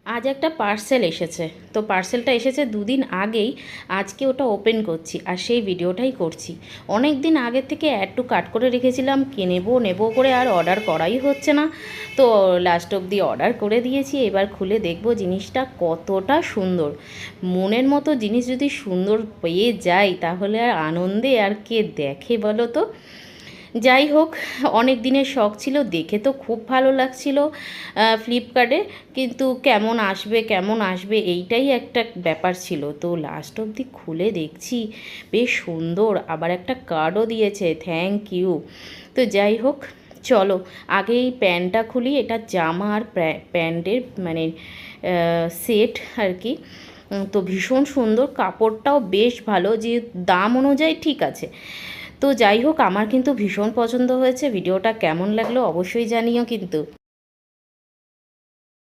আজ একটা পার্সেল এসেছে। তো পার্সেলটা এসেছে দুদিন আগেই। আজকে ওটা ওপেন করছি আর সেই ভিডিওটাই করছি। অনেক দিন আগের থেকে অ্যাড টু কার্ট করে রেখেছিলাম, কে নেবো করে আর অর্ডার করাই হচ্ছে না। তো লাস্ট অবধি অর্ডার করে দিয়েছি। এবার খুলে দেখব জিনিসটা কতটা সুন্দর। মনের মতো জিনিস যদি সুন্দর পেয়ে যাই তাহলে আর আনন্দে আর কে দেখে বলো তো। যাই হোক, অনেক দিনের শখ ছিল, দেখে তো খুব ভালো লাগছিল ফ্লিপকার্টে, কিন্তু কেমন আসবে এইটাই একটা ব্যাপার ছিল। তো লাস্ট অবধি খুলে দেখছি বেশ সুন্দর, আবার একটা কার্ডও দিয়েছে, থ্যাংক ইউ। তো যাই হোক, চলো আগে এই প্যান্টটা খুলি। এটা জামা আর প্যান্টের মানে সেট আর কি। তো ভীষণ সুন্দর, কাপড়টাও বেশ ভালো, যে দাম অনুযায়ী ঠিক আছে। তো যাই হোক, আমার কিন্তু ভীষণ পছন্দ হয়েছে। ভিডিওটা কেমন লাগলো অবশ্যই জানিও কিন্তু।